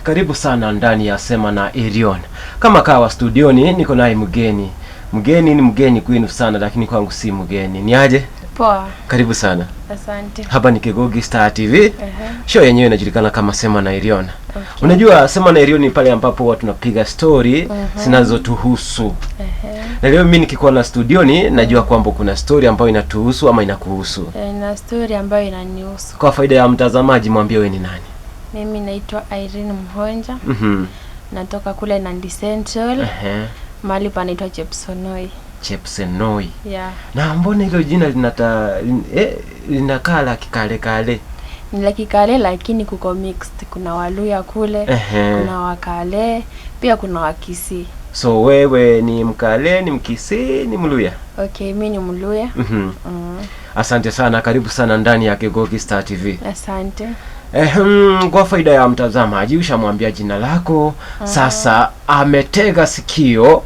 Karibu sana ndani ya Sema na Irion. Kama kawa studioni niko naye mgeni. Mgeni ni mgeni kwenu sana, lakini kwangu si mgeni. Ni aje? Poa. Karibu sana. Asante. Hapa ni Kigogi Star TV. Show yenyewe inajulikana kama Sema na Irion. Okay. Unajua Sema na Irion ni pale ambapo watu tunapiga story zinazotuhusu. Na leo mimi nikikuwa na studioni najua kwamba kuna story ambayo inatuhusu ama inakuhusu. Na story ambayo inanihusu. Kwa faida ya mtazamaji, mwambie wewe ni nani? Mimi naitwa Irene Mhonja. Natoka kule Nandi Central. Mahali panaitwa Chepsonoi. Chepsonoi. Yeah. Na mbona hilo jina linakaa la kikale? Ni la kikale lakini kuko mixed. Kuna Waluya kule, kuna Wakale, pia kuna Wakisii. So wewe ni Mkale, ni Mkisii, ni Mluya? Okay, mimi ni Mluya. Asante sana, karibu sana ndani ya Kigogi Star TV. Asante. Kwa faida ya mtazamaji, ushamwambia jina lako. Sasa ametega sikio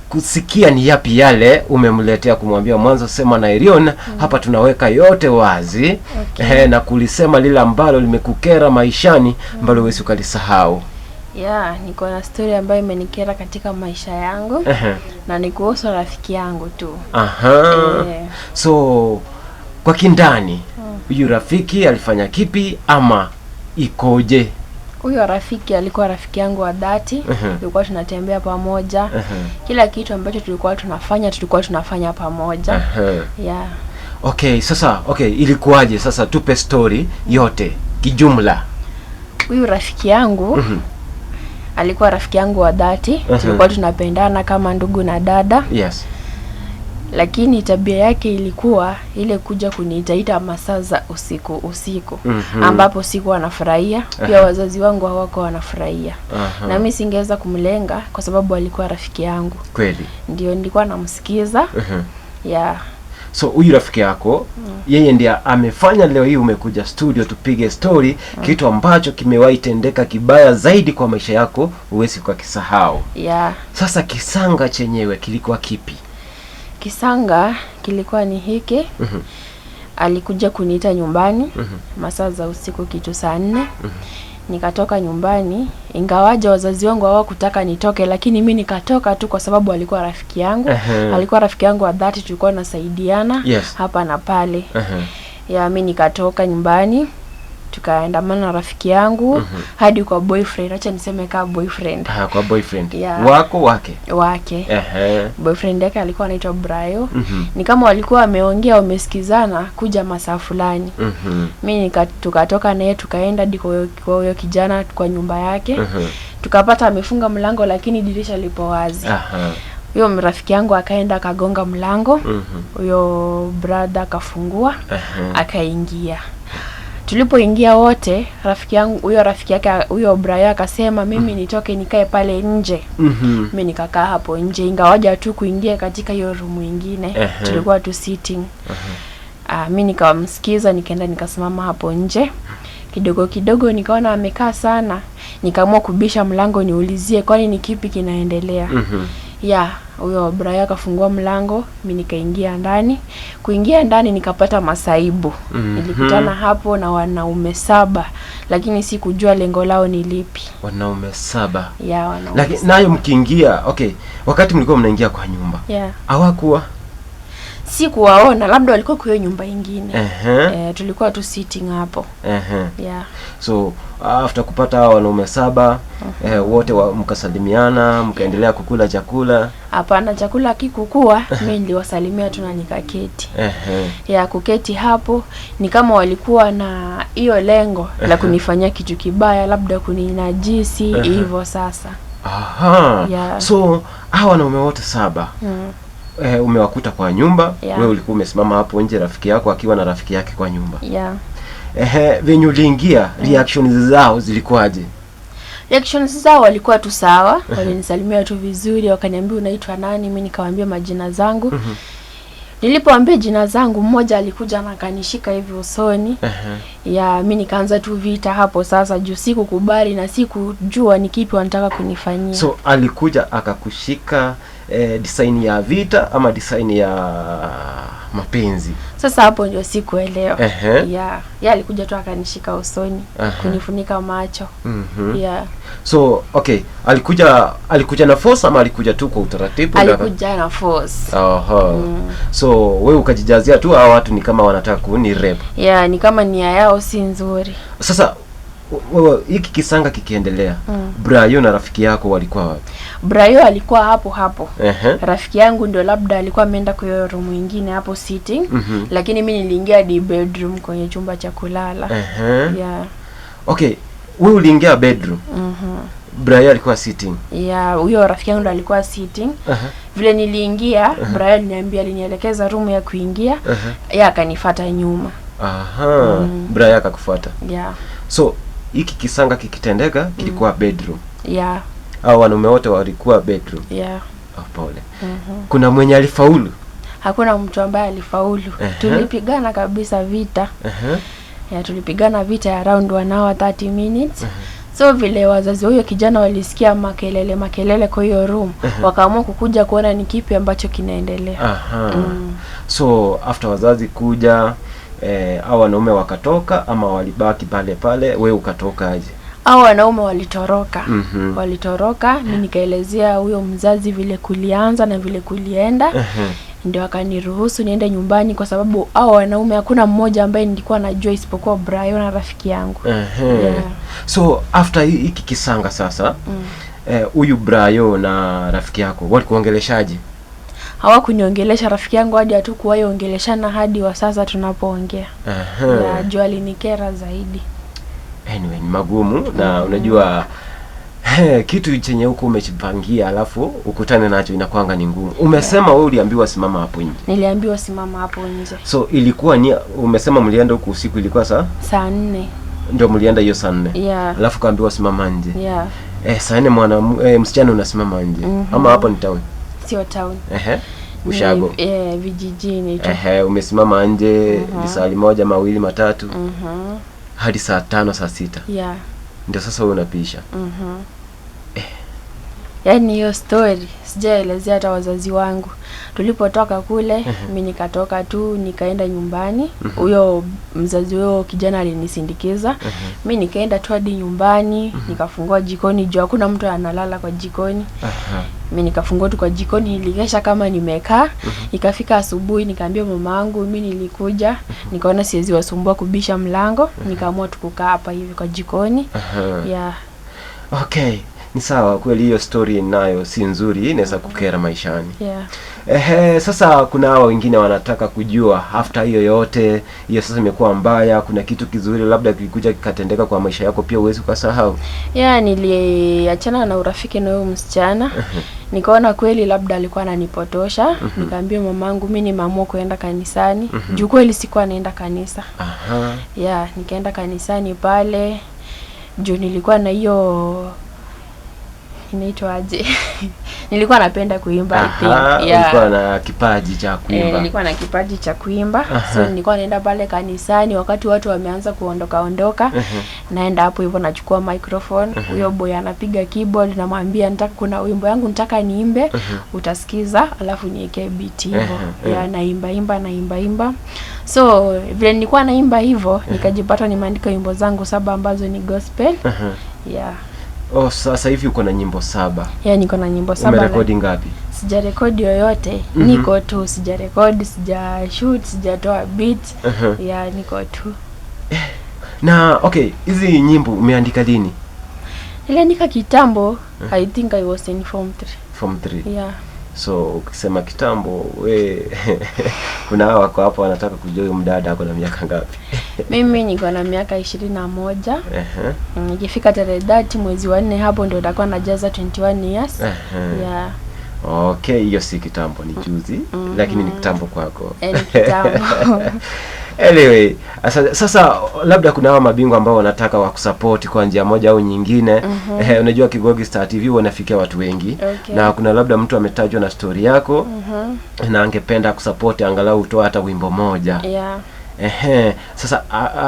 kusikia ni yapi yale umemletea kumwambia mwanzo. Sema na Irion, hapa tunaweka yote wazi. Na kulisema lile ambalo limekukera maishani ambalo wewe ukalisahau. Yeah, niko na story ambayo imenikera katika maisha yangu. Na ni kuhusu rafiki yangu tu. So kwa kindani huyu rafiki alifanya kipi ama ikoje? Huyo rafiki alikuwa rafiki yangu wa dhati. Tulikuwa tunatembea pamoja. Kila kitu ambacho tulikuwa tunafanya pamoja. Yeah. Okay, sasa ilikuwaje? Sasa tupe story yote kijumla. Huyu rafiki yangu alikuwa rafiki yangu wa dhati. Tulikuwa tunapendana kama ndugu na dada. Yes. Lakini tabia yake ilikuwa ile kuja kuniitaita masaa za usiku. Ambapo sikuwa nafurahia. Pia wazazi wangu hawako wanafurahia. Na mimi singeweza kumlenga kwa sababu alikuwa rafiki yangu. Kweli. Ndio nilikuwa namsikiza. Yeah. So huyu rafiki yako yeye ndiye amefanya leo hii umekuja studio tupige story, kitu ambacho kimewahi tendeka kibaya zaidi kwa maisha yako huwezi kukisahau. Yeah. Sasa kisanga chenyewe kilikuwa kipi? Kisanga kilikuwa ni hiki. Alikuja kuniita nyumbani masaa za usiku kitu saa 4. Nikatoka nyumbani, ingawaje wazazi wangu hawakutaka nitoke, lakini mimi nikatoka tu kwa sababu alikuwa rafiki yangu. Alikuwa rafiki yangu wa dhati, tulikuwa tunasaidiana hapa na pale. Ya mimi nikatoka nyumbani, tukaandamana na rafiki yangu hadi kwa boyfriend. Acha niseme kama boyfriend. Kwa boyfriend. Yeah. Wake. Boyfriend yake alikuwa anaitwa Brayo. Ni kama walikuwa wameongea, wamesikizana kuja masaa fulani. Mimi tukatoka naye tukaenda hadi kwa huyo kijana kwa nyumba yake. Tukapata amefunga mlango lakini dirisha lipo wazi. Huyo rafiki yangu akaenda akagonga mlango. Huyo brother akafungua, akaingia. Tulipoingia wote, rafiki yake huyo Brayo akasema mimi nitoke nikae pale nje. Mimi nikakaa hapo nje, ingawaje tu kuingia katika hiyo room nyingine. Tulikuwa tu sitting. Mimi nikamsikiza, nikaenda nikasimama hapo nje. Kidogo nikaona amekaa sana. Nikaamua kubisha mlango niulizie kwani ni kipi kinaendelea. Huyo Brayo akafungua mlango, mimi nikaingia ndani. Kuingia ndani nikapata masaibu. Nilikutana hapo na wanaume 7, lakini sikujua lengo lao ni lipi. Wanaume 7. Wanaume. Lakini nayo mkiingia, wakati mlikuwa mnaingia kwa nyumba. Hawakuwa? Sikuwaona, labda walikuwa kwa nyumba nyingine. Tulikuwa tu sitting hapo. So after kupata hao wanaume 7, wote mkasalimiana, mkaendelea kukula chakula? Hapana, chakula kikukua. Mimi niliwasalimia tu na nikaketi. Kuketi hapo ni kama walikuwa na hiyo lengo la kunifanyia kitu kibaya, labda kuninajisi hivyo sasa. So hao wanaume wote 7 umewakuta kwa nyumba. Wewe ulikuwa umesimama hapo nje, rafiki yako akiwa na rafiki yake kwa nyumba. Venye uliingia, reactions zao zilikuwaje? Reactions zao walikuwa tu sawa. Walinisalimia tu vizuri, wakaniambia unaitwa nani? Mimi nikawaambia majina zangu. Nilipoambia jina zangu, mmoja alikuja na akanishika hivi usoni. Mimi nikaanza tu vita hapo sasa, juu sikukubali na sikujua ni kipi wanataka kunifanyia. So alikuja akakushika design ya vita ama design ya mapenzi. Sasa hapo ndio sikuelewa. Ehe. Yeah, yeye alikuja tu akanishika usoni, kunifunika macho. Yeah. So, okay, alikuja na force ama alikuja tu kwa utaratibu? Alikuja na force. So, wewe ukajijazia tu hao watu ni kama wanataka kuni rape. Yeah, ni kama nia yao si nzuri. Sasa hiki kisanga kikiendelea, Brayo na rafiki yako walikuwa wapi? Brayo alikuwa hapo. Rafiki yangu ndio labda alikuwa ameenda kwa hiyo room nyingine hapo sitting, lakini mimi niliingia di bedroom kwenye chumba cha kulala. Yeah. Okay, wewe uliingia bedroom. Brayo alikuwa sitting. Yeah, huyo rafiki yangu ndo alikuwa sitting. Vile niliingia, Brayo alinielekeza room ya kuingia, yeye akanifuata nyuma. Brayo akakufuata. Yeah. So, hiki kisanga kikitendeka kilikuwa bedroom. Yeah. Au wanaume wote walikuwa bedroom. Yeah. Pole. Kuna mwenye alifaulu? Hakuna mtu ambaye alifaulu. Tulipigana kabisa vita. Yeah, tulipigana vita ya around 1 hour 30 minutes. So vile wazazi huyo kijana walisikia makelele kwa hiyo room, wakaamua kukuja kuona ni kipi ambacho kinaendelea. So after wazazi kuja, hao wanaume wakatoka ama walibaki pale, wewe ukatoka aje? Hao wanaume walitoroka. Walitoroka, mimi nikaelezea huyo mzazi vile kulianza na vile kulienda. Ndio akaniruhusu niende nyumbani kwa sababu hao wanaume hakuna mmoja ambaye nilikuwa najua isipokuwa Brayo na rafiki yangu. Yeah. So after hiki kisanga sasa, huyu Brayo na rafiki yako walikuongeleshaje? Hawakuniongelesha rafiki yangu hadi hatukuwaiongeleshana hadi wa sasa tunapoongea. Ya jua alinikera zaidi. Anyway, ni magumu na unajua kitu chenye huko umechipangia alafu ukutane nacho inakuanga ni ngumu. Umesema wewe uliambiwa simama hapo nje. Niliambiwa simama hapo nje. So ilikuwa ni umesema mlienda huko usiku, ilikuwa saa 4 ndio mlienda hiyo saa 4. Yeah. Alafu kaambiwa simama nje. Yeah. Saa 4 msichana unasimama nje. Ama hapo ni town? Sio town. Ushago. Vijijini tu. Umesimama nje saa 1, 2, 3. Hadi saa 5, saa 6. Yeah. Ndio sasa wewe unapisha. Yaani hiyo story sijaelezea hata wazazi wangu. Tulipotoka kule, mimi nikatoka tu nikaenda nyumbani. Huyo mzazi huyo kijana alinisindikiza. Mimi nikaenda tu hadi nyumbani, nikafungua jikoni, juu hakuna mtu analala kwa jikoni. Mimi nikafungua tu kwa jikoni, nilikesha kama nimekaa. Ikafika asubuhi nikaambia mamangu mimi nilikuja, nikaona siwezi wasumbua kubisha mlango, nikaamua tukukaa hapa hivi kwa jikoni. Yeah. Okay. Ni sawa, kweli hiyo story nayo si nzuri, inaweza kukera maishani. Yeah. Sasa kuna hawa wengine wanataka kujua after hiyo yote, hiyo sasa imekuwa mbaya, kuna kitu kizuri labda kilikuja kikatendeka kwa maisha yako pia uwezi ukasahau. Yeah, niliachana na urafiki na huyo msichana. Nikaona kweli labda alikuwa ananipotosha. Nikaambia mamangu mimi nimeamua kuenda kanisani. Juu kweli sikuwa naenda kanisa. Yeah, nikaenda kanisani pale. Juu nilikuwa na hiyo inaitwa aje? Nilikuwa napenda kuimba I think. Yeah. Nilikuwa na kipaji cha kuimba. Nilikuwa na kipaji cha kuimba. So nilikuwa naenda pale kanisani wakati watu wameanza kuondoka. Naenda hapo hivyo nachukua microphone. Huyo boy anapiga keyboard, namwambia nataka kuna wimbo yangu nataka niimbe, utasikiza alafu niweke beat hivyo. Yeah, naimba. So vile nilikuwa naimba hivyo, nikajipata nimeandika wimbo zangu 7 ambazo ni gospel. Yeah. Sasa hivi uko na nyimbo 7. Yeah, niko na nyimbo 7. Umerekodi ngapi? Sijarekodi yoyote. Niko tu, sijarekodi, sijashoot, sijatoa beat. Yeah, niko tu. Na okay, hizi nyimbo umeandika lini? Niliandika kitambo. I think I was in form 3. Form 3. Yeah. So ukisema kitambo kuna wako hapo wanataka kujua mdada ako na miaka ngapi? Mimi niko na miaka 21. Nikifika tarehe 30 mwezi wa 4 hapo ndio nitakuwa najaza 21 years. Yeah. Okay, hiyo si kitambo, ni juzi, lakini ni kitambo kwako. Ni kitambo. Anyway, sasa labda kuna hawa mabingwa ambao wanataka wakusupport kwa njia moja au nyingine. Unajua Kigogi Star TV wanafikia watu wengi. Na kuna labda mtu ametajwa na story yako na angependa kusupport angalau utoa hata wimbo moja. Yeah. Sasa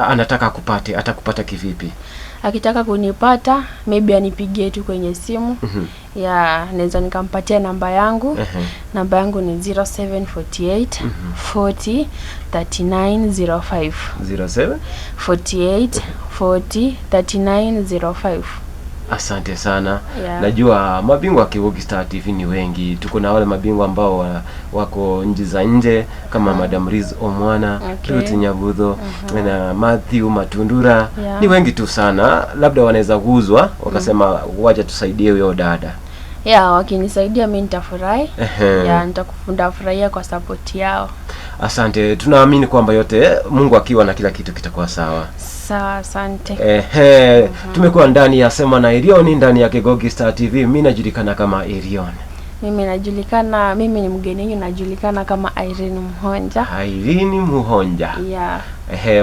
anataka akupate, atakupata kivipi? Akitaka kunipata maybe anipigie tu kwenye simu. Ya naweza nikampatia namba yangu. Namba yangu ni 0748 40 3905. 07 48 40 3905. Asante sana. Najua mabingwa wa Kigogi Star TV ni wengi. Tuko na wale mabingwa ambao wako nje za nje kama Madam Riz Omwana, Ruth Nyabudho, na Matthew Matundura. Ni wengi tu sana. Labda wanaweza kuuzwa wakasema wacha tusaidie huyo dada. Wakinisaidia mimi nitafurahi. Nitafurahia kwa support yao. Asante. Tunaamini kwamba yote Mungu akiwa na kila kitu kitakuwa sawa. Sawa, asante. Tumekuwa ndani ya Sema na Irion ndani ya Kigogi Star TV. Mimi najulikana kama Irion. Mimi ni mgeni wangu, najulikana kama Irene Muhonja. Irene Muhonja.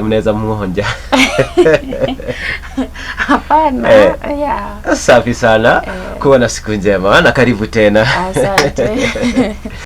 Mnaweza muhonja. Hapana. Safi sana. Kuwa na siku njema na karibu tena. Asante.